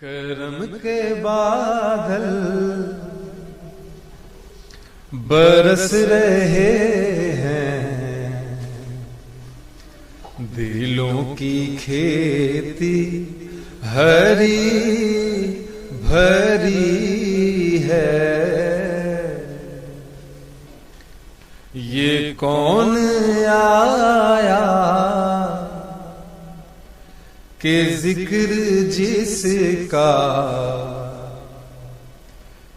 کرم کے بادل برس رہے ہیں، دلوں کی کھیتی ہری بھری ہے۔ یہ کون آیا کہ ذکر جس کا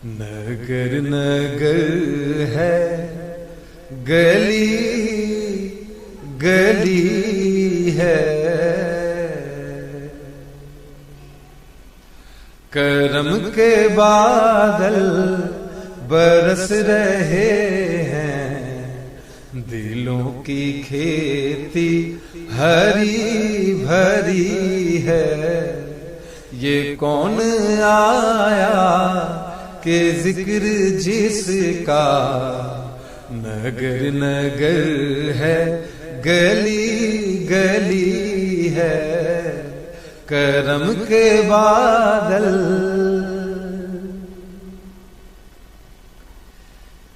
نگر نگر ہے، گلی گلی ہے۔ کرم کے بادل برس رہے ہیں، دلوں کی کھیتی ہری بھری ہے۔ یہ کون آیا کہ ذکر جس کا نگر نگر ہے، گلی گلی ہے۔ کرم کے بادل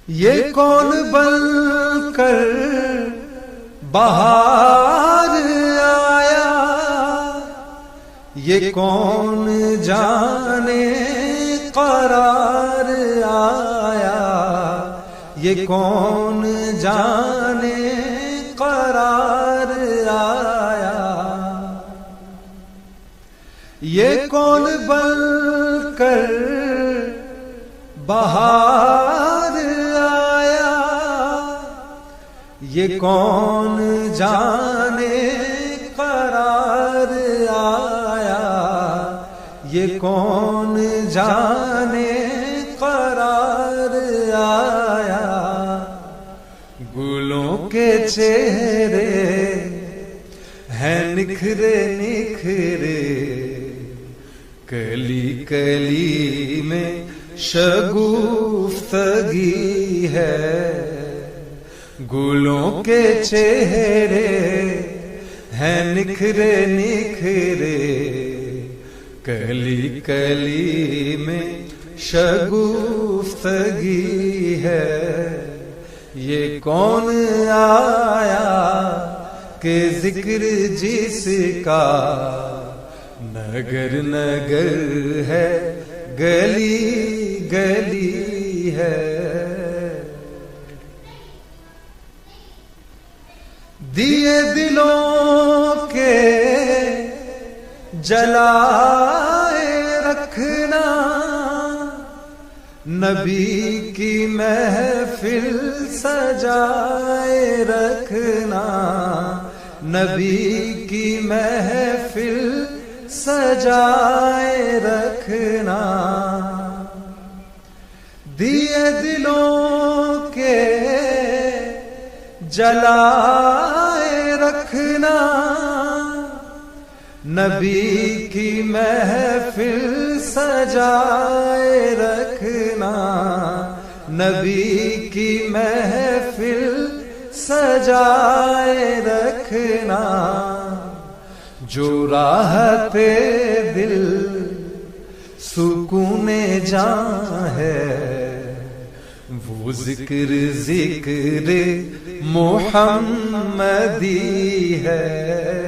یہ کون بن کر بہار آیا، یہ کون جانے قرار آیا، یہ کون جانے قرار آیا۔ یہ کون بن کر بہار آیا، یہ کون جانے قرار آیا، یہ کون جانے قرار آیا۔ گلوں کے چہرے ہیں نکھرے نکھرے، کلی کلی میں شگفتگی ہے۔ گلوں کے چہرے ہیں نکھرے نکھرے، کلی کلی میں شگفتگی ہے۔ یہ کون آیا کہ ذکر جس کا نگر نگر ہے، گلی گلی ہے۔ دیے دلوں کے جلائے رکھنا، نبی کی محفل سجائے رکھنا، نبی کی محفل سجائے رکھنا۔ دیے دلوں کے جلائے رکھنا، نبی کی محفل سجائے رکھنا، نبی کی محفل سجائے رکھنا۔ جو راحت دل سکون جاں ہے، وہ ذکر ذکر محمدی ہے۔